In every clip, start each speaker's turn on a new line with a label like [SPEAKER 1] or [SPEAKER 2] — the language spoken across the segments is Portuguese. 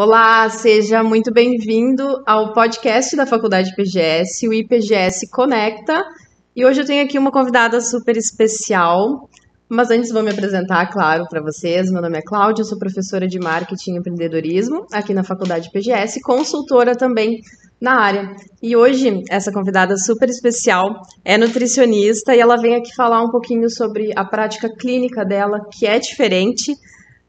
[SPEAKER 1] Olá, seja muito bem-vindo ao podcast da Faculdade PGS, o IPGS Conecta. E hoje eu tenho aqui uma convidada super especial, mas antes vou me apresentar, claro, para vocês. Meu nome é Cláudia, eu sou professora de Marketing e Empreendedorismo aqui na Faculdade PGS, consultora também na área. E hoje, essa convidada super especial é nutricionista e ela vem aqui falar um pouquinho sobre a prática clínica dela, que é diferente.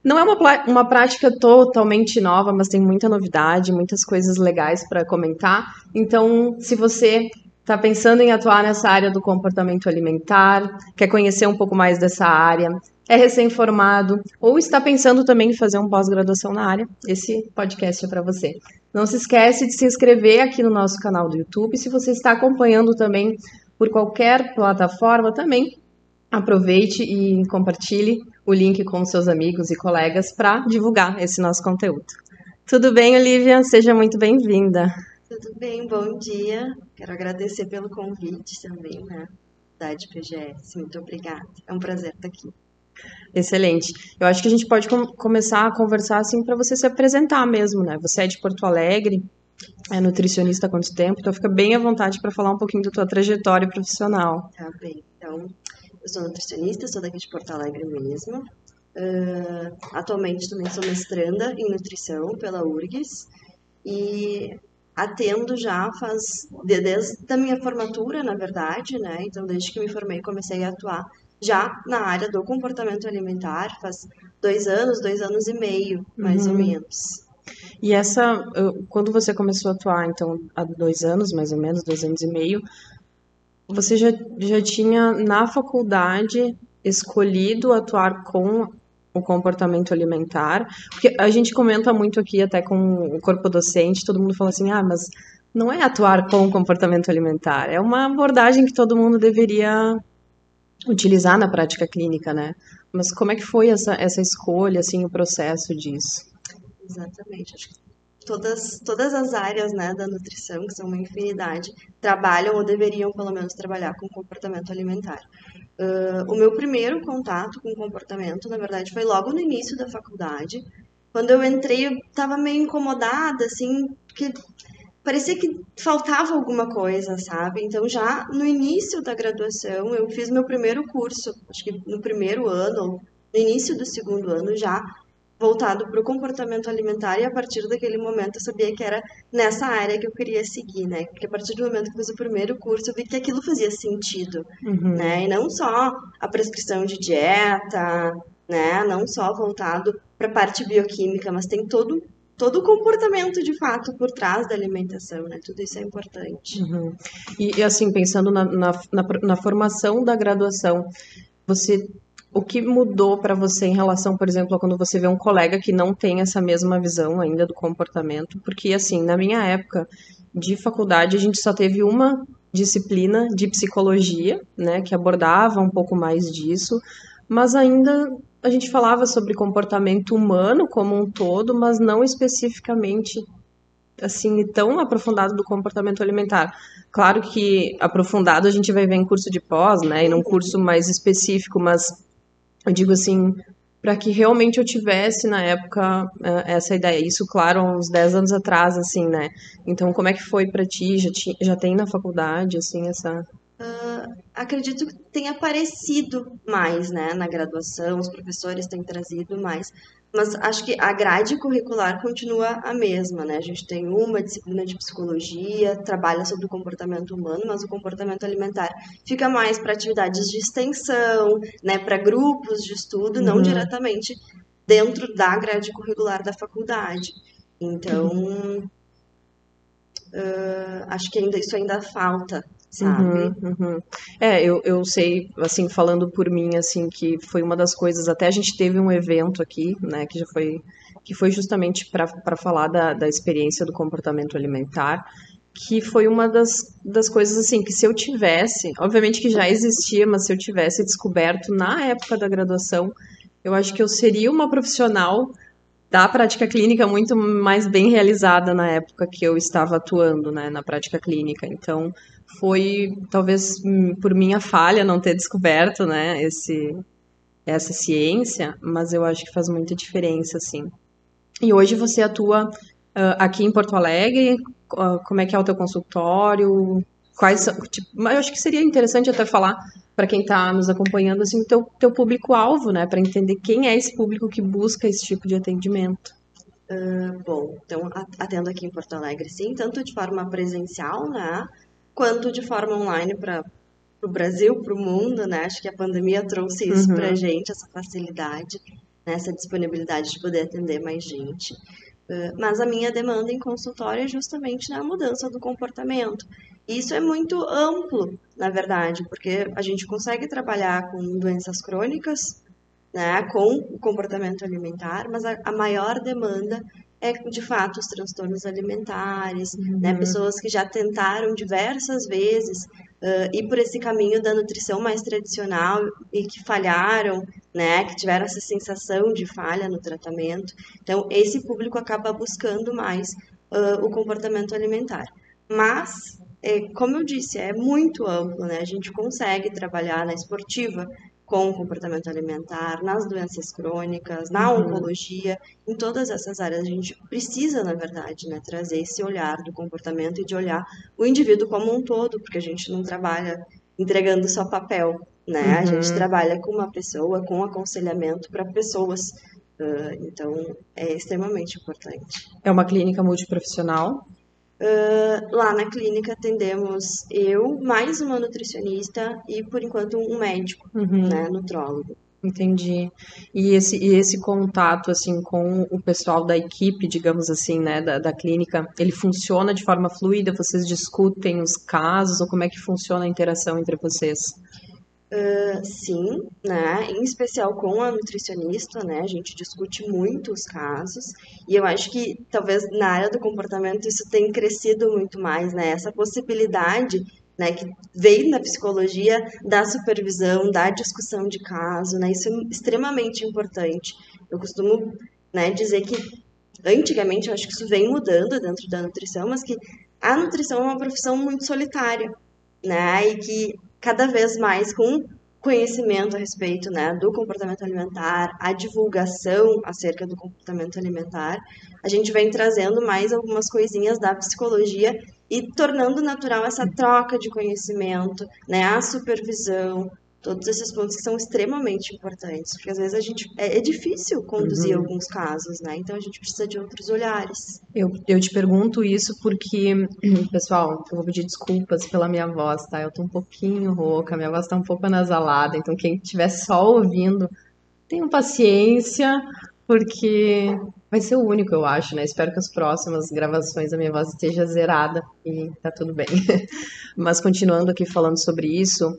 [SPEAKER 1] Não é uma prática totalmente nova, mas tem muita novidade, muitas coisas legais para comentar. Então, se você está pensando em atuar nessa área do comportamento alimentar, quer conhecer um pouco mais dessa área, é recém-formado ou está pensando também em fazer um pós-graduação na área, esse podcast é para você. Não se esquece de se inscrever aqui no nosso canal do YouTube. Se você está acompanhando também por qualquer plataforma, também aproveite e compartilhe o link com seus amigos e colegas para divulgar esse nosso conteúdo. Tudo bem, Olivia? Seja muito bem-vinda.
[SPEAKER 2] Tudo bem, bom dia. Quero agradecer pelo convite também, né? Da PGS. Muito obrigada. É um prazer estar aqui.
[SPEAKER 1] Excelente. Eu acho que a gente pode começar a conversar assim para você se apresentar mesmo, né? Você é de Porto Alegre, é nutricionista há quanto tempo? Então fica bem à vontade para falar um pouquinho da tua trajetória profissional.
[SPEAKER 2] Tá bem. Então, eu sou nutricionista, sou daqui de Porto Alegre mesmo. Atualmente também sou mestranda em nutrição pela URGS e atendo já desde a minha formatura, na verdade, né? Então, desde que me formei, comecei a atuar já na área do comportamento alimentar, faz 2 anos e meio, mais ou menos.
[SPEAKER 1] E quando você começou a atuar, então, há 2 anos, mais ou menos, 2 anos e meio, você já tinha na faculdade escolhido atuar com o comportamento alimentar? Porque a gente comenta muito aqui, até com o corpo docente, todo mundo fala assim, mas não é atuar com o comportamento alimentar, é uma abordagem que todo mundo deveria utilizar na prática clínica, né? Mas como é que foi essa escolha, assim, o processo disso?
[SPEAKER 2] Exatamente. Acho que todas as áreas, né, da nutrição, que são uma infinidade, trabalham ou deveriam, pelo menos, trabalhar com comportamento alimentar. O meu primeiro contato com comportamento, na verdade, foi logo no início da faculdade. Quando eu entrei, eu estava meio incomodada, assim, porque parecia que faltava alguma coisa, sabe? Então, já no início da graduação, eu fiz meu primeiro curso, acho que no primeiro ano, ou no início do segundo ano, já voltado para o comportamento alimentar, e a partir daquele momento eu sabia que era nessa área que eu queria seguir, né? Porque a partir do momento que eu fiz o primeiro curso, eu vi que aquilo fazia sentido, né? E não só a prescrição de dieta, né? Não só voltado para a parte bioquímica, mas tem todo o comportamento de fato por trás da alimentação, né? Tudo isso é importante.
[SPEAKER 1] E assim, pensando na formação da graduação, o que mudou para você em relação, por exemplo, a quando você vê um colega que não tem essa mesma visão ainda do comportamento? Porque, assim, na minha época de faculdade, a gente só teve uma disciplina de psicologia, né, que abordava um pouco mais disso, mas ainda a gente falava sobre comportamento humano como um todo, mas não especificamente assim tão aprofundado do comportamento alimentar. Claro que aprofundado a gente vai ver em curso de pós, né, e num curso mais específico, mas eu digo assim, para que realmente eu tivesse na época essa ideia. Isso, claro, há uns 10 anos atrás, assim, né? Então, como é que foi para ti? Já tem na faculdade, assim, essa.
[SPEAKER 2] Acredito que tenha aparecido mais, né, na graduação, os professores têm trazido mais, mas acho que a grade curricular continua a mesma, né? A gente tem uma disciplina de psicologia, trabalha sobre o comportamento humano, mas o comportamento alimentar fica mais para atividades de extensão, né, para grupos de estudo, não diretamente dentro da grade curricular da faculdade. Então, acho que isso ainda falta, sabe?
[SPEAKER 1] Eu sei, assim, falando por mim, assim, que foi uma das coisas, até a gente teve um evento aqui, né, que foi justamente para falar da experiência do comportamento alimentar, que foi uma das coisas, assim, que se eu tivesse, obviamente que já existia, mas se eu tivesse descoberto na época da graduação, eu acho que eu seria uma profissional da prática clínica muito mais bem realizada na época que eu estava atuando, né, na prática clínica. Então, foi talvez por minha falha não ter descoberto, né, essa ciência, mas eu acho que faz muita diferença, assim. E hoje você atua aqui em Porto Alegre? Como é que é o teu consultório? Quais são, tipo, mas eu acho que seria interessante até falar para quem está nos acompanhando assim, o teu público-alvo, né? Para entender quem é esse público que busca esse tipo de atendimento.
[SPEAKER 2] Bom, então atendo aqui em Porto Alegre, sim, tanto de forma presencial, né, quanto de forma online para o Brasil, para o mundo, né? Acho que a pandemia trouxe isso para a
[SPEAKER 1] Uhum,
[SPEAKER 2] gente, essa facilidade, né, essa disponibilidade de poder atender mais gente. Mas a minha demanda em consultório é justamente na mudança do comportamento. E isso é muito amplo, na verdade, porque a gente consegue trabalhar com doenças crônicas, né, com o comportamento alimentar, mas a maior demanda é, de fato, os transtornos alimentares, né,
[SPEAKER 1] uhum.
[SPEAKER 2] pessoas que já tentaram diversas vezes ir por esse caminho da nutrição mais tradicional e que falharam, né, que tiveram essa sensação de falha no tratamento. Então, esse público acaba buscando mais o comportamento alimentar. Mas, como eu disse, é muito amplo, né? A gente consegue trabalhar na esportiva com o comportamento alimentar, nas doenças crônicas, na
[SPEAKER 1] Uhum.
[SPEAKER 2] oncologia, em todas essas áreas a gente precisa, na verdade, né, trazer esse olhar do comportamento e de olhar o indivíduo como um todo, porque a gente não trabalha entregando só papel, né? A gente
[SPEAKER 1] Uhum.
[SPEAKER 2] trabalha com uma pessoa, com aconselhamento para pessoas. Então, é extremamente importante.
[SPEAKER 1] É uma clínica multiprofissional.
[SPEAKER 2] Lá na clínica atendemos eu, mais uma nutricionista e, por enquanto, um médico,
[SPEAKER 1] Uhum.
[SPEAKER 2] né, nutrólogo.
[SPEAKER 1] Entendi. E esse contato, assim, com o pessoal da equipe, digamos assim, né, da clínica, ele funciona de forma fluida? Vocês discutem os casos ou como é que funciona a interação entre vocês?
[SPEAKER 2] Sim, né? Em especial com a nutricionista, né? A gente discute muito os casos e eu acho que talvez na área do comportamento isso tem crescido muito mais, né? Essa possibilidade, né, que vem da psicologia, da supervisão, da discussão de caso, né? Isso é extremamente importante. Eu costumo, né, dizer que antigamente eu acho que isso vem mudando dentro da nutrição, mas que a nutrição é uma profissão muito solitária, né? E que cada vez mais com conhecimento a respeito, né, do comportamento alimentar, a divulgação acerca do comportamento alimentar, a gente vem trazendo mais algumas coisinhas da psicologia e tornando natural essa troca de conhecimento, né, a supervisão, todos esses pontos que são extremamente importantes, porque às vezes a gente é difícil conduzir
[SPEAKER 1] Uhum.
[SPEAKER 2] alguns casos, né? Então a gente precisa de outros olhares.
[SPEAKER 1] Eu te pergunto isso porque, pessoal, eu vou pedir desculpas pela minha voz, tá? Eu tô um pouquinho rouca, minha voz tá um pouco anasalada, então quem estiver só ouvindo, tenham paciência, porque vai ser o único, eu acho, né? Espero que as próximas gravações a minha voz esteja zerada e tá tudo bem. Mas continuando aqui falando sobre isso,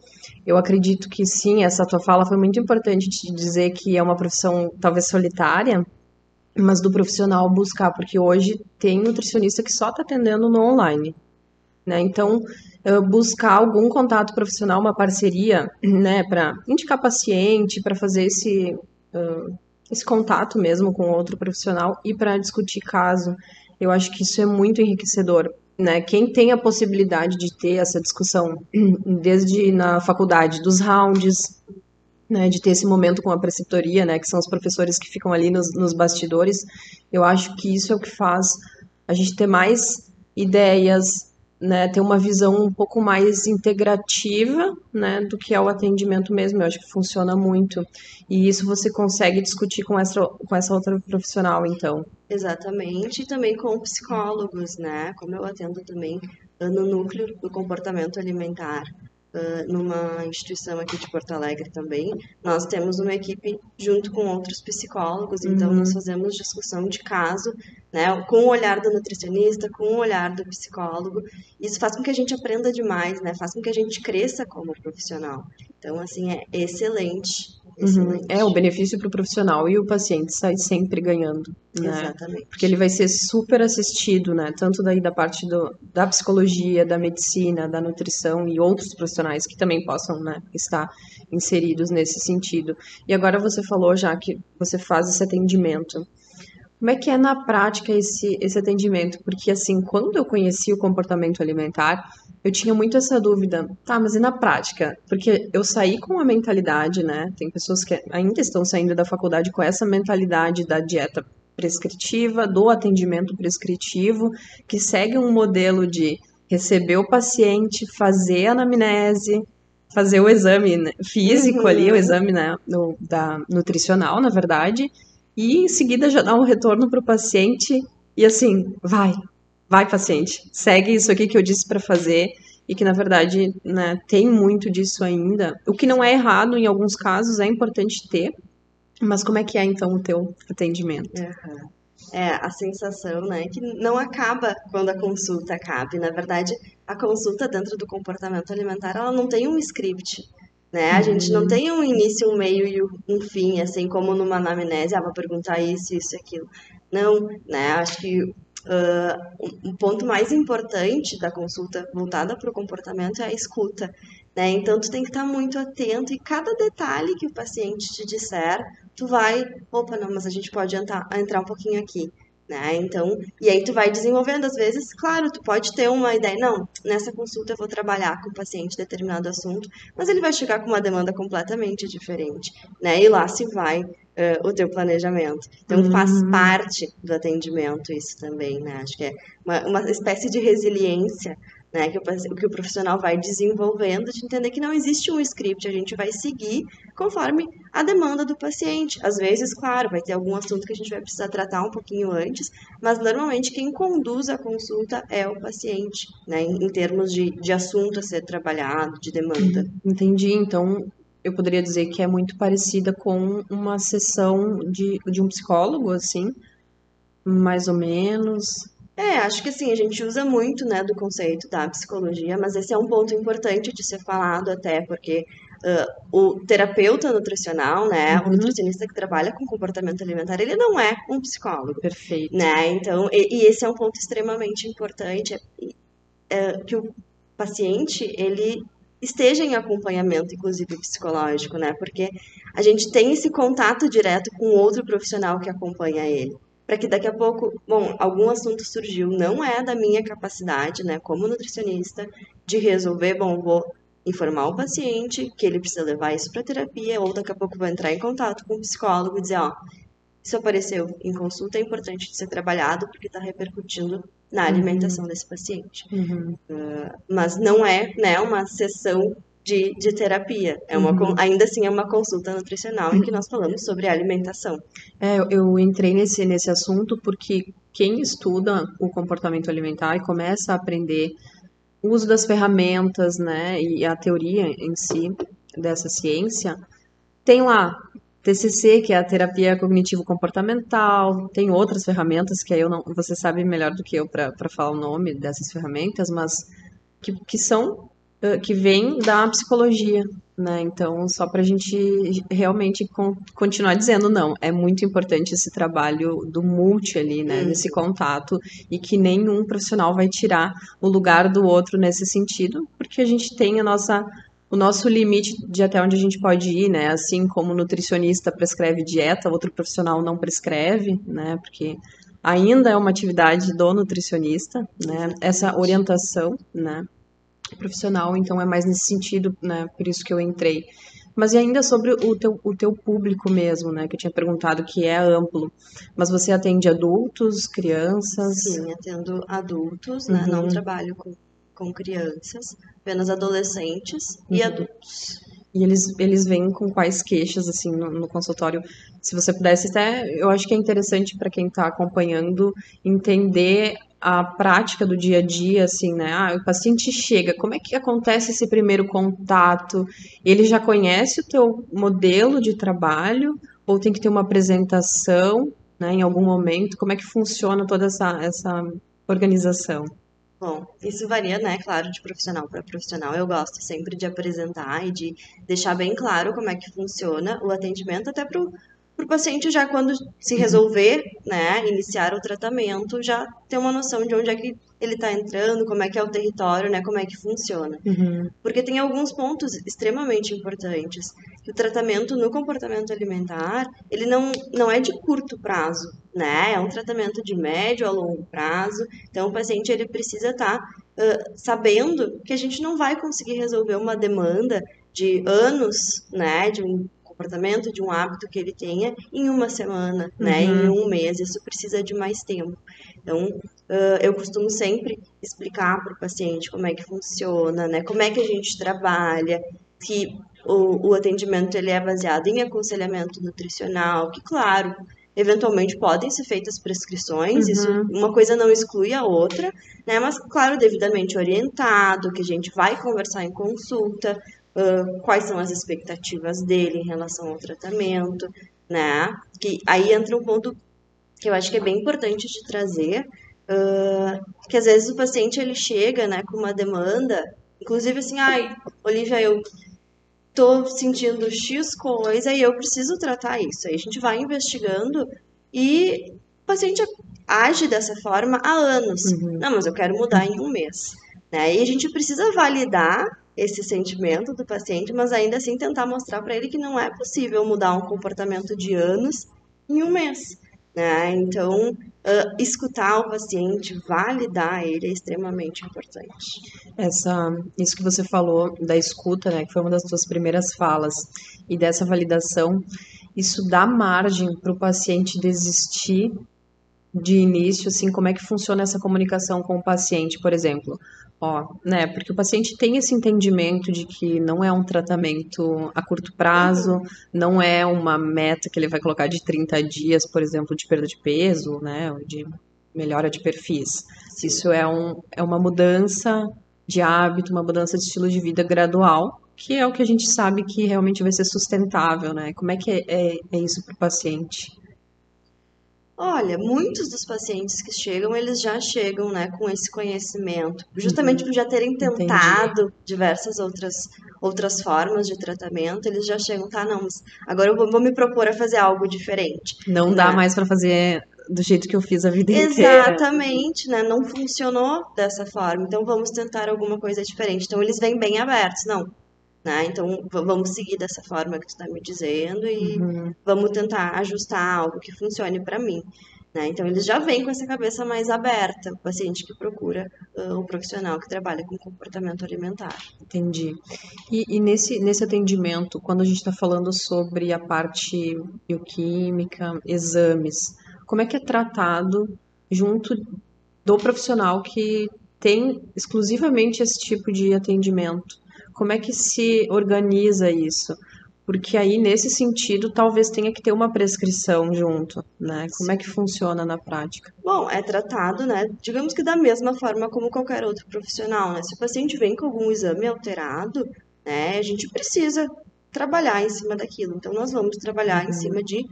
[SPEAKER 1] eu acredito que sim, essa tua fala foi muito importante de dizer que é uma profissão talvez solitária, mas do profissional buscar, porque hoje tem nutricionista que só está atendendo no online, né? Então, buscar algum contato profissional, uma parceria, né, para indicar paciente, para fazer esse contato mesmo com outro profissional e para discutir caso, eu acho que isso é muito enriquecedor. Né? Quem tem a possibilidade de ter essa discussão desde na faculdade, dos rounds, né, de ter esse momento com a preceptoria, né, que são os professores que ficam ali nos bastidores, eu acho que isso é o que faz a gente ter mais ideias, né, ter uma visão um pouco mais integrativa, né, do que é o atendimento mesmo. Eu acho que funciona muito. E isso você consegue discutir com essa outra profissional, então.
[SPEAKER 2] Exatamente, e também com psicólogos, né? Como eu atendo também no núcleo do comportamento alimentar, numa instituição aqui de Porto Alegre também, nós temos uma equipe junto com outros psicólogos, então nós
[SPEAKER 1] Uhum.
[SPEAKER 2] fazemos discussão de caso, né? Com o olhar do nutricionista, com o olhar do psicólogo. Isso faz com que a gente aprenda demais, né? Faz com que a gente cresça como profissional. Então, assim, é excelente,
[SPEAKER 1] Uhum. É, o
[SPEAKER 2] excelente.
[SPEAKER 1] benefício para o profissional e o paciente sai sempre ganhando, né? Porque ele
[SPEAKER 2] Exatamente.
[SPEAKER 1] vai ser super assistido, né? Tanto daí da parte da psicologia, da medicina, da nutrição e outros profissionais que também possam, né, estar inseridos nesse sentido. E agora você falou já que você faz esse atendimento. Como é que é na prática esse atendimento? Porque, assim, quando eu conheci o comportamento alimentar, eu tinha muito essa dúvida, tá, mas e na prática? Porque eu saí com a mentalidade, né? Tem pessoas que ainda estão saindo da faculdade com essa mentalidade da dieta prescritiva, do atendimento prescritivo, que segue um modelo de receber o paciente, fazer a anamnese, fazer o exame, né, físico ali, o exame, né, da nutricional, na verdade, e em seguida já dar um retorno para o paciente e assim, vai paciente, segue isso aqui que eu disse para fazer e que na verdade, né, tem muito disso ainda. O que não é errado em alguns casos, é importante ter, mas como é que é então o teu atendimento?
[SPEAKER 2] A sensação, né, que não acaba quando a consulta acaba. Na verdade, a consulta dentro do comportamento alimentar, ela não tem um script, né? A gente não tem um início, um meio e um fim, assim como numa anamnese, vou perguntar isso, isso e aquilo. Não, né? Acho que um ponto mais importante da consulta voltada para o comportamento é a escuta, né? Então, tu tem que estar muito atento e cada detalhe que o paciente te disser, tu vai, opa, não, mas a gente pode entrar um pouquinho aqui, né? Então, e aí tu vai desenvolvendo, às vezes, claro, tu pode ter uma ideia, não, nessa consulta eu vou trabalhar com o paciente determinado assunto, mas ele vai chegar com uma demanda completamente diferente, né? E lá se vai o teu planejamento. Então, faz parte do atendimento isso também, né? Acho que é uma espécie de resiliência, né, que o profissional vai desenvolvendo, de entender que não existe um script, a gente vai seguir conforme a demanda do paciente. Às vezes, claro, vai ter algum assunto que a gente vai precisar tratar um pouquinho antes, mas normalmente quem conduz a consulta é o paciente, né, em termos de assunto a ser trabalhado, de demanda.
[SPEAKER 1] Entendi, então eu poderia dizer que é muito parecida com uma sessão de um psicólogo, assim, mais ou menos.
[SPEAKER 2] Acho que assim, a gente usa muito, né, do conceito da psicologia, mas esse é um ponto importante de ser falado até, porque o terapeuta nutricional, né, o nutricionista que trabalha com comportamento alimentar, ele não é um psicólogo.
[SPEAKER 1] Perfeito.
[SPEAKER 2] Né? Então, e esse é um ponto extremamente importante, que o paciente, ele esteja em acompanhamento, inclusive psicológico, né? Porque a gente tem esse contato direto com outro profissional que acompanha ele. Para que daqui a pouco, bom, algum assunto surgiu, não é da minha capacidade, né, como nutricionista, de resolver, bom, vou informar o paciente que ele precisa levar isso para terapia, ou daqui a pouco vou entrar em contato com o psicólogo e dizer, ó, isso apareceu em consulta, é importante de ser trabalhado porque está repercutindo na alimentação desse paciente. Mas não é, né, uma sessão de terapia. Ainda assim é uma consulta nutricional em que nós falamos sobre alimentação.
[SPEAKER 1] Eu entrei nesse assunto porque quem estuda o comportamento alimentar e começa a aprender o uso das ferramentas, né, e a teoria em si dessa ciência, tem lá TCC, que é a terapia cognitivo-comportamental, tem outras ferramentas que aí eu não, você sabe melhor do que eu para falar o nome dessas ferramentas, mas que são que vêm da psicologia, né? Então, só para a gente realmente continuar dizendo, não, é muito importante esse trabalho do multi ali, né? Nesse contato, e que nenhum profissional vai tirar o lugar do outro nesse sentido, porque a gente tem o nosso limite de até onde a gente pode ir, né? Assim como o nutricionista prescreve dieta, outro profissional não prescreve, né? Porque ainda é uma atividade do nutricionista, né? Essa orientação, né? Profissional, então é mais nesse sentido, né? Por isso que eu entrei. Mas e ainda sobre o teu público mesmo, né? Que eu tinha perguntado, que é amplo. Mas você atende adultos, crianças?
[SPEAKER 2] Sim, atendo adultos, né? Não trabalho com crianças, apenas adolescentes e adultos.
[SPEAKER 1] E eles vêm com quais queixas, assim, no consultório? Se você pudesse até, eu acho que é interessante para quem está acompanhando entender a prática do dia a dia, assim, né? Ah, o paciente chega, como é que acontece esse primeiro contato? Ele já conhece o teu modelo de trabalho ou tem que ter uma apresentação, né, em algum momento? Como é que funciona toda essa organização?
[SPEAKER 2] Bom, isso varia, né, claro, de profissional para profissional. Eu gosto sempre de apresentar e de deixar bem claro como é que funciona o atendimento, até para o paciente já quando se resolver, né, iniciar o tratamento, já ter uma noção de onde é que ele está entrando, como é que é o território, né, como é que funciona. Porque tem alguns pontos extremamente importantes. Que o tratamento no comportamento alimentar, ele não é de curto prazo, né? É um tratamento de médio a longo prazo. Então, o paciente ele precisa estar sabendo que a gente não vai conseguir resolver uma demanda de anos, né? De um comportamento, de um hábito que ele tenha em uma semana, né, em um mês. Isso precisa de mais tempo. Então, eu costumo sempre explicar para o paciente como é que funciona, né, como é que a gente trabalha, que o atendimento ele é baseado em aconselhamento nutricional, que, claro, eventualmente podem ser feitas prescrições, isso uma coisa não exclui a outra, né? Mas, claro, devidamente orientado, que a gente vai conversar em consulta, quais são as expectativas dele em relação ao tratamento, né? Que aí entra um ponto que eu acho que é bem importante de trazer, que às vezes o paciente ele chega, né, com uma demanda, inclusive assim, ai, Olivia, eu tô sentindo X coisa e eu preciso tratar isso. Aí a gente vai investigando e o paciente age dessa forma há anos. Não, mas eu quero mudar em um mês. Né? E a gente precisa validar esse sentimento do paciente, mas ainda assim tentar mostrar para ele que não é possível mudar um comportamento de anos em um mês. Né? Então, escutar o paciente, validar ele é extremamente importante.
[SPEAKER 1] Isso que você falou da escuta, né, que foi uma das suas primeiras falas, e dessa validação, isso dá margem para o paciente desistir de início, assim, como é que funciona essa comunicação com o paciente, por exemplo? Ó, né, porque o paciente tem esse entendimento de que não é um tratamento a curto prazo, não é uma meta que ele vai colocar de 30 dias, por exemplo, de perda de peso, né, ou de melhora de perfis. Isso é uma mudança de hábito, uma mudança de estilo de vida gradual, que é o que a gente sabe que realmente vai ser sustentável, né? Como é que é isso para o paciente?
[SPEAKER 2] Olha, muitos dos pacientes que chegam, eles já chegam, né, com esse conhecimento, justamente por já terem tentado diversas outras formas de tratamento, eles já chegam, tá, não, mas agora eu vou me propor a fazer algo diferente.
[SPEAKER 1] Não dá mais para fazer do jeito que eu fiz a vida inteira.
[SPEAKER 2] Exatamente, né? Não funcionou dessa forma, então vamos tentar alguma coisa diferente. Então eles vêm bem abertos, não, né? Então vamos seguir dessa forma que tu está me dizendo e vamos tentar ajustar algo que funcione para mim, né? Então eles já vêm com essa cabeça mais aberta, o paciente que procura um profissional que trabalha com comportamento alimentar.
[SPEAKER 1] Entendi. E nesse atendimento, quando a gente está falando sobre a parte bioquímica, exames, como é que é tratado junto do profissional que tem exclusivamente esse tipo de atendimento? Como é que se organiza isso? Porque aí, nesse sentido, talvez tenha que ter uma prescrição junto, né? Como é que funciona na prática?
[SPEAKER 2] Bom, é tratado, né? Digamos que da mesma forma como qualquer outro profissional, né? Se o paciente vem com algum exame alterado, né, a gente precisa trabalhar em cima daquilo. Então, nós vamos trabalhar em cima de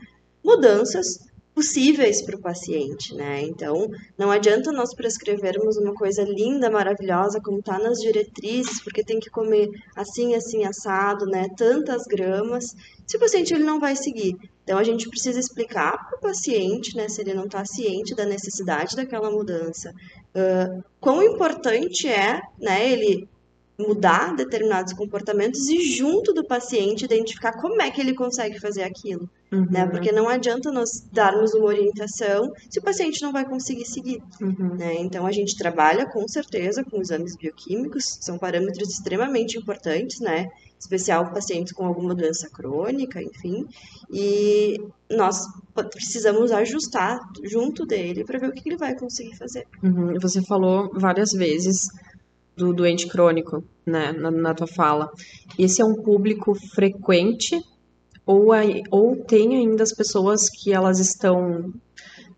[SPEAKER 2] mudanças possíveis para o paciente, né? Então, não adianta nós prescrevermos uma coisa linda, maravilhosa, como está nas diretrizes, porque tem que comer assim, assim, assado, né? Tantas gramas, se o paciente ele não vai seguir. Então, a gente precisa explicar para o paciente, né, se ele não está ciente da necessidade daquela mudança, quão importante é, né, ele mudar determinados comportamentos e junto do paciente identificar como é que ele consegue fazer aquilo, né? Porque não adianta nós darmos uma orientação se o paciente não vai conseguir seguir, né? Então a gente trabalha com certeza com exames bioquímicos, são parâmetros extremamente importantes, né? Especial pacientes com alguma doença crônica, enfim, e nós precisamos ajustar junto dele para ver o que ele vai conseguir fazer.
[SPEAKER 1] Você falou várias vezes do doente crônico, né, na tua fala. Esse é um público frequente ou tem ainda as pessoas que elas estão...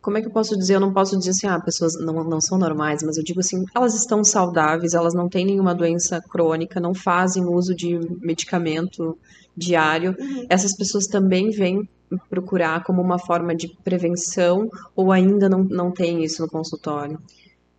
[SPEAKER 1] Como é que eu posso dizer? Eu não posso dizer assim, pessoas não são normais, mas eu digo assim, elas estão saudáveis, elas não têm nenhuma doença crônica, não fazem uso de medicamento diário. Essas pessoas também vêm procurar como uma forma de prevenção ou ainda não tem isso no consultório?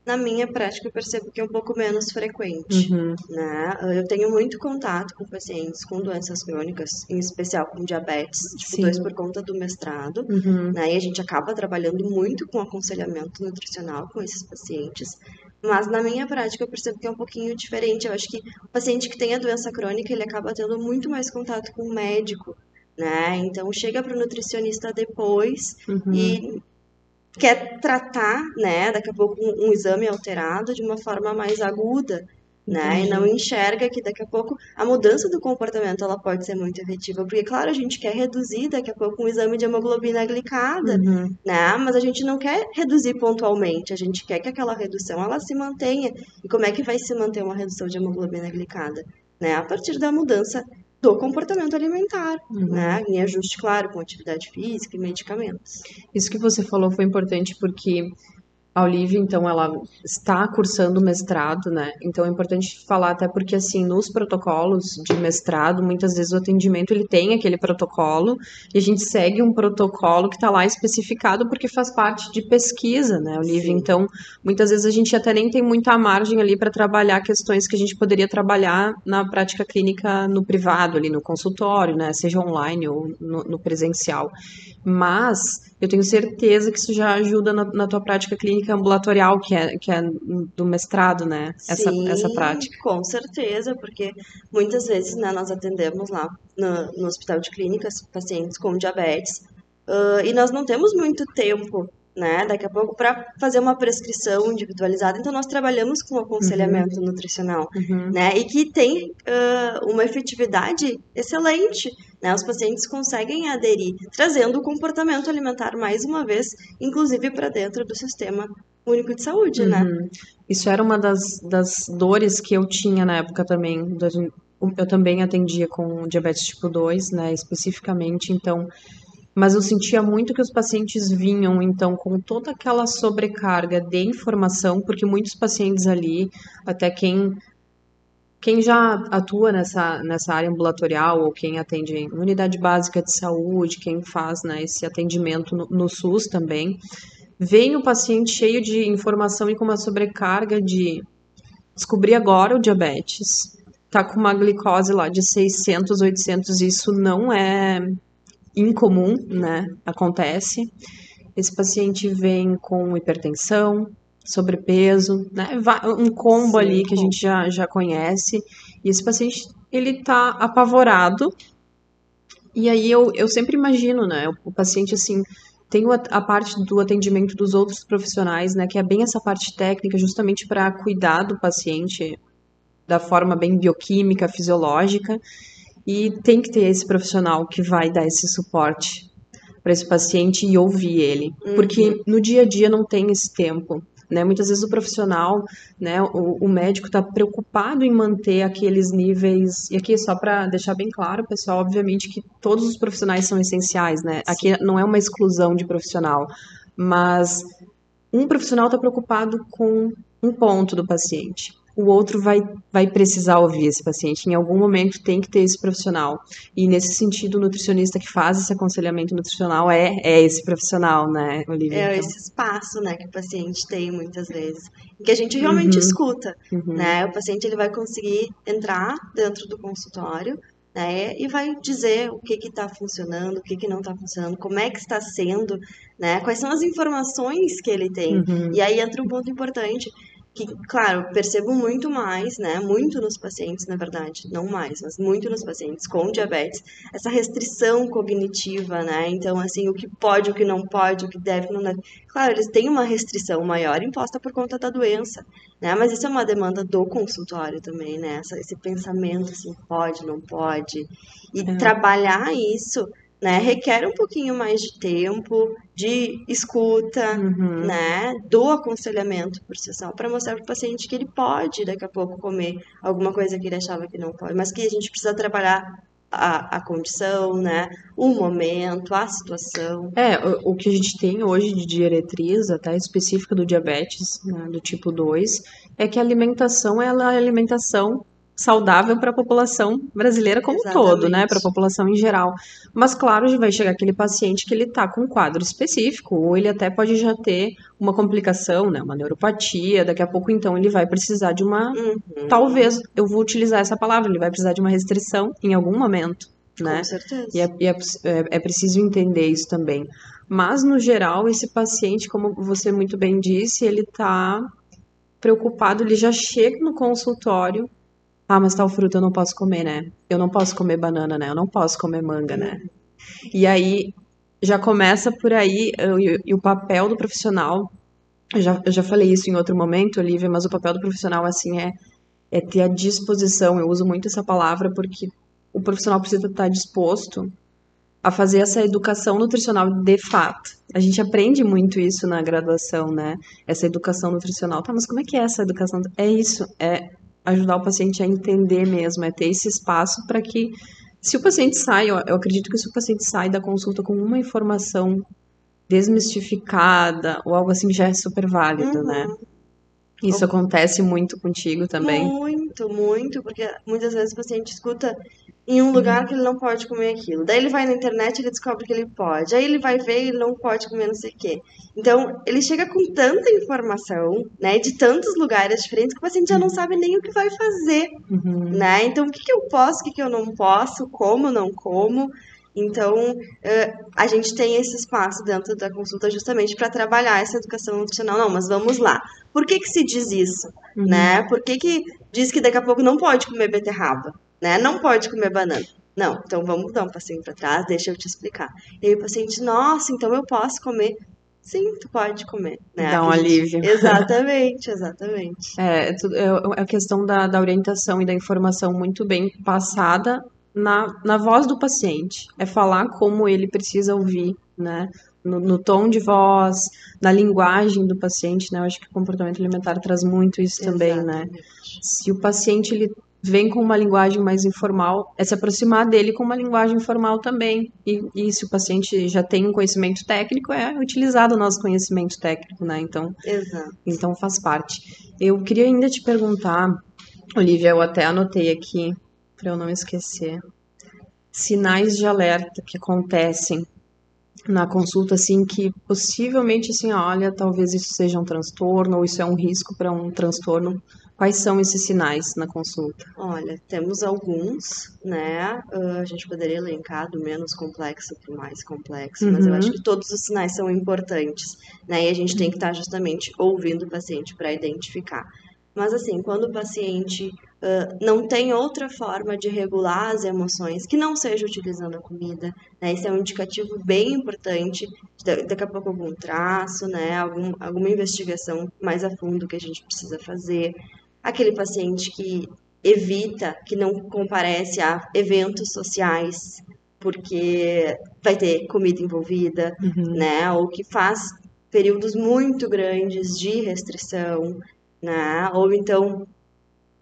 [SPEAKER 2] Na minha prática, eu percebo que é um pouco menos frequente, né? Eu tenho muito contato com pacientes com doenças crônicas, em especial com diabetes, tipo 2 por conta do mestrado, né? E a gente acaba trabalhando muito com aconselhamento nutricional com esses pacientes. Mas na minha prática, eu percebo que é um pouquinho diferente. Eu acho que o paciente que tem a doença crônica, ele acaba tendo muito mais contato com o médico, né? Então, chega para o nutricionista depois e quer tratar, né, daqui a pouco um exame alterado de uma forma mais aguda, né? E não enxerga que daqui a pouco a mudança do comportamento ela pode ser muito efetiva, porque claro, a gente quer reduzir daqui a pouco um exame de hemoglobina glicada,
[SPEAKER 1] Uhum.
[SPEAKER 2] né? Mas a gente não quer reduzir pontualmente, a gente quer que aquela redução ela se mantenha. E como é que vai se manter uma redução de hemoglobina glicada, né? A partir da mudança do comportamento alimentar, né? Em ajuste, claro, com atividade física e medicamentos.
[SPEAKER 1] Isso que você falou foi importante porque a Olivia, então, ela está cursando mestrado, né? Então é importante falar até porque, assim, nos protocolos de mestrado, muitas vezes o atendimento, ele tem aquele protocolo e a gente segue um protocolo que está lá especificado porque faz parte de pesquisa, né, Olivia?
[SPEAKER 2] Sim.
[SPEAKER 1] Então, muitas vezes a gente até nem tem muita margem ali para trabalhar questões que a gente poderia trabalhar na prática clínica no privado, ali no consultório, né? Seja online ou no presencial. Mas eu tenho certeza que isso já ajuda na tua prática clínica ambulatorial, que é do mestrado, né? Essa
[SPEAKER 2] Sim,
[SPEAKER 1] prática.
[SPEAKER 2] com certeza, porque muitas vezes, né, nós atendemos lá no hospital de clínicas pacientes com diabetes, e nós não temos muito tempo, né, daqui a pouco para fazer uma prescrição individualizada, então nós trabalhamos com aconselhamento nutricional, né, e que tem uma efetividade excelente, né, os pacientes conseguem aderir, trazendo o comportamento alimentar mais uma vez, inclusive para dentro do sistema único de saúde, né?
[SPEAKER 1] Isso era uma das dores que eu tinha na época também. Eu também atendia com diabetes tipo 2, né, especificamente, então, mas eu sentia muito que os pacientes vinham, então, com toda aquela sobrecarga de informação, porque muitos pacientes ali, até quem já atua nessa área ambulatorial ou quem atende em unidade básica de saúde, quem faz, né, esse atendimento no SUS também, vem o paciente cheio de informação e com uma sobrecarga de descobrir agora o diabetes, tá com uma glicose lá de 600, 800, isso não é incomum, né? Acontece. Esse paciente vem com hipertensão, sobrepeso, né? Um combo
[SPEAKER 2] Sim,
[SPEAKER 1] ali que a gente já conhece. E esse paciente, ele tá apavorado. E aí eu sempre imagino, né? O paciente, assim, tem a parte do atendimento dos outros profissionais, né? Que é bem essa parte técnica, justamente para cuidar do paciente da forma bem bioquímica, fisiológica. E tem que ter esse profissional que vai dar esse suporte para esse paciente e ouvir ele, porque no dia a dia não tem esse tempo, né? Muitas vezes o profissional, né, o médico está preocupado em manter aqueles níveis. E aqui só para deixar bem claro, pessoal, obviamente que todos os profissionais são essenciais, né? Aqui não é uma exclusão de profissional, mas um profissional está preocupado com um ponto do paciente. O outro vai precisar ouvir esse paciente. Em algum momento tem que ter esse profissional. E nesse sentido, o nutricionista que faz esse aconselhamento nutricional é esse profissional, né, Olivia?
[SPEAKER 2] É
[SPEAKER 1] Então,
[SPEAKER 2] esse espaço, né, que o paciente tem muitas vezes, em que a gente realmente escuta, né? O paciente ele vai conseguir entrar dentro do consultório, né, e vai dizer o que está funcionando, o que não está funcionando, como é que está sendo, né? Quais são as informações que ele tem. E aí entra um ponto importante que, claro, percebo muito mais, né? Muito nos pacientes, na verdade, não mais, mas muito nos pacientes com diabetes, essa restrição cognitiva, né? Então, assim, o que pode, o que não pode, o que deve, o que não deve. Claro, eles têm uma restrição maior imposta por conta da doença, né? Mas isso é uma demanda do consultório também, né? Esse pensamento, assim, pode, não pode. E trabalhar isso, né, requer um pouquinho mais de tempo, de escuta, né, do aconselhamento por sessão, para mostrar para o paciente que ele pode daqui a pouco comer alguma coisa que ele achava que não pode, mas que a gente precisa trabalhar a condição, né, o momento, a situação.
[SPEAKER 1] o que a gente tem hoje de diretriz, até específica do diabetes, né, do tipo 2, é que a alimentação ela é alimentação saudável para a população brasileira como um todo, né, para a
[SPEAKER 2] Exatamente.
[SPEAKER 1] população em geral. Mas claro, vai chegar aquele paciente que ele está com um quadro específico, ou ele até pode já ter uma complicação, né, uma neuropatia, daqui a pouco então ele vai precisar de uma, talvez, eu vou utilizar essa palavra, ele vai precisar de uma restrição em algum momento,
[SPEAKER 2] Com
[SPEAKER 1] né?
[SPEAKER 2] certeza.
[SPEAKER 1] É preciso entender isso também. Mas, no geral, esse paciente, como você muito bem disse, ele está preocupado, ele já chega no consultório. Ah, mas tal fruta eu não posso comer, né? Eu não posso comer banana, né? Eu não posso comer manga, né? E aí já começa por aí, e o papel do profissional. Eu já falei isso em outro momento, Olivia, mas o papel do profissional, assim, é é ter a disposição. Eu uso muito essa palavra porque o profissional precisa estar disposto a fazer essa educação nutricional de fato. A gente aprende muito isso na graduação, né? Essa educação nutricional. Tá, mas como é que é essa educação? É isso, é ajudar o paciente a entender mesmo, é ter esse espaço para que, se o paciente sai, eu acredito que se o paciente sai da consulta com uma informação desmistificada ou algo assim, já é super válido, né? Isso acontece muito contigo também?
[SPEAKER 2] Muito, muito, porque muitas vezes o paciente escuta em um lugar que ele não pode comer aquilo. Daí ele vai na internet e ele descobre que ele pode. Aí ele vai ver e ele não pode comer não sei o quê. Então, ele chega com tanta informação, né, de tantos lugares diferentes que o paciente já não sabe nem o que vai fazer, né? Então, o que que eu posso, o que que eu não posso, como, não como. Então, a gente tem esse espaço dentro da consulta justamente para trabalhar essa educação nutricional. Não, mas vamos lá. Por que que se diz isso? Né? Por que que diz que daqui a pouco não pode comer beterraba? Né? Não pode comer banana? Não, então vamos dar um passinho para trás, deixa eu te explicar. E aí o paciente, nossa, então eu posso comer? Sim, tu pode comer. Né?
[SPEAKER 1] Dá um alívio.
[SPEAKER 2] Exatamente, exatamente.
[SPEAKER 1] É a questão da orientação e da informação muito bem passada na voz do paciente. É falar como ele precisa ouvir, né? No tom de voz, na linguagem do paciente, né? Eu acho que o comportamento alimentar traz muito isso também, né?
[SPEAKER 2] Exatamente.
[SPEAKER 1] Se o paciente ele vem com uma linguagem mais informal, é se aproximar dele com uma linguagem informal também. E se o paciente já tem um conhecimento técnico, é utilizar o nosso conhecimento técnico, né?
[SPEAKER 2] Exato.
[SPEAKER 1] Então faz parte. Eu queria ainda te perguntar, Olivia, eu até anotei aqui para eu não esquecer. Sinais de alerta que acontecem na consulta, assim, que possivelmente, assim, olha, talvez isso seja um transtorno ou isso é um risco para um transtorno. Quais são esses sinais na consulta?
[SPEAKER 2] Olha, temos alguns, né? A gente poderia elencar do menos complexo para o mais complexo, mas eu acho que todos os sinais são importantes, né? E a gente tem que estar justamente ouvindo o paciente para identificar. Mas assim, quando o paciente não tem outra forma de regular as emoções que não seja utilizando a comida, né? Isso é um indicativo bem importante. Daqui a pouco algum traço, né? Alguma investigação mais a fundo que a gente precisa fazer. Aquele paciente que evita, que não comparece a eventos sociais porque vai ter comida envolvida, né? Ou que faz períodos muito grandes de restrição, né? Ou então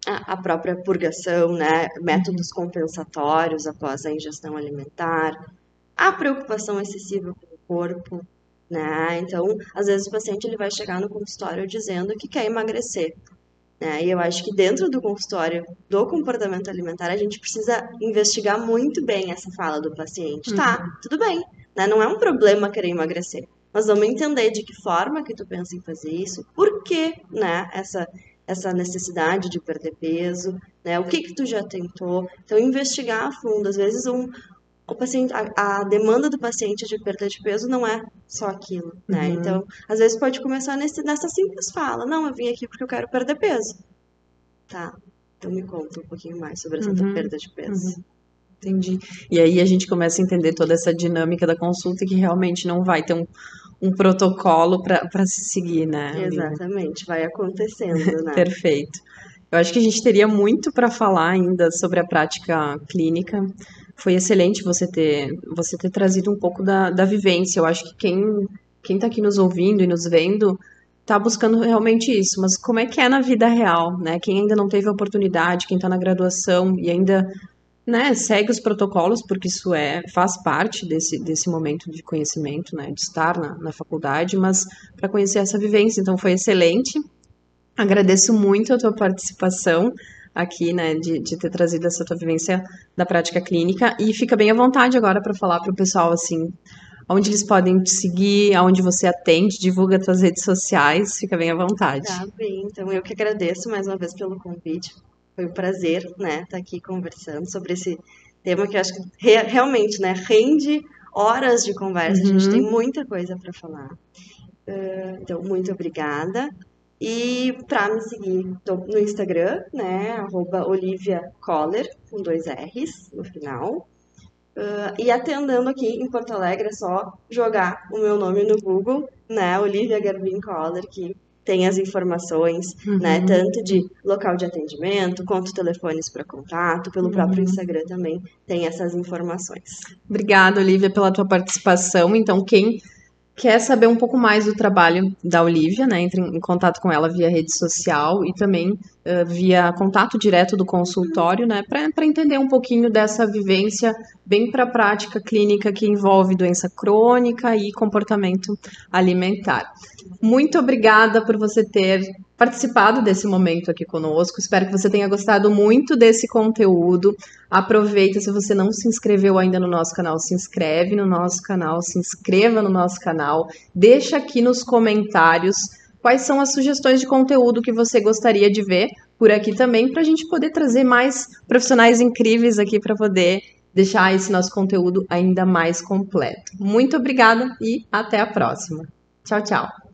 [SPEAKER 2] a própria purgação, né? Métodos compensatórios após a ingestão alimentar, a preocupação excessiva com o corpo, né? Então, às vezes o paciente ele vai chegar no consultório dizendo que quer emagrecer, né? E eu acho que dentro do consultório do comportamento alimentar, a gente precisa investigar muito bem essa fala do paciente. Tá, tudo bem, né? Não é um problema querer emagrecer, mas vamos entender de que forma que tu pensa em fazer isso, por que, né, essa necessidade de perder peso, né? O que que tu já tentou? Então, investigar a fundo. Às vezes, o paciente, a demanda do paciente de perda de peso não é só aquilo, né? Então, às vezes pode começar nessa simples fala. Não, eu vim aqui porque eu quero perder peso. Tá, então me conta um pouquinho mais sobre essa tua perda de peso.
[SPEAKER 1] Entendi. E aí a gente começa a entender toda essa dinâmica da consulta que realmente não vai ter um protocolo para se seguir, né, Olivia?
[SPEAKER 2] Exatamente, vai acontecendo, né?
[SPEAKER 1] Perfeito. Eu acho que a gente teria muito para falar ainda sobre a prática clínica. Foi excelente você ter trazido um pouco da vivência. Eu acho que quem está aqui nos ouvindo e nos vendo está buscando realmente isso. Mas como é que é na vida real, né? Quem ainda não teve a oportunidade, quem está na graduação e ainda, né, segue os protocolos, porque isso faz parte desse momento de conhecimento, né, de estar na faculdade, mas para conhecer essa vivência. Então foi excelente. Agradeço muito a tua participação aqui, né, de ter trazido essa tua vivência da prática clínica e fica bem à vontade agora para falar para o pessoal, assim, onde eles podem te seguir, aonde você atende, divulga tuas redes sociais, fica bem à vontade.
[SPEAKER 2] Tá bem, então eu que agradeço mais uma vez pelo convite. Foi um prazer, né, estar aqui conversando sobre esse tema que eu acho que realmente, né, rende horas de conversa. A gente tem muita coisa para falar. Então, muito obrigada. E para me seguir, tô no Instagram, né, @oliviacoller, com 2 R's no final. E atendendo aqui em Porto Alegre, é só jogar o meu nome no Google, né, Olivia Garbin Coller, que tem as informações, né, tanto de local de atendimento, quanto telefones para contato, pelo próprio Instagram também tem essas informações.
[SPEAKER 1] Obrigada, Olivia, pela tua participação. Então, quem quer saber um pouco mais do trabalho da Olivia, né, entre em contato com ela via rede social e também via contato direto do consultório, né, para entender um pouquinho dessa vivência bem para a prática clínica que envolve doença crônica e comportamento alimentar. Muito obrigada por você ter participado desse momento aqui conosco. Espero que você tenha gostado muito desse conteúdo. Aproveita, se você não se inscreveu ainda no nosso canal, se inscreve no nosso canal, se inscreva no nosso canal. Deixa aqui nos comentários quais são as sugestões de conteúdo que você gostaria de ver por aqui também, para a gente poder trazer mais profissionais incríveis aqui para poder deixar esse nosso conteúdo ainda mais completo. Muito obrigada e até a próxima. Tchau, tchau.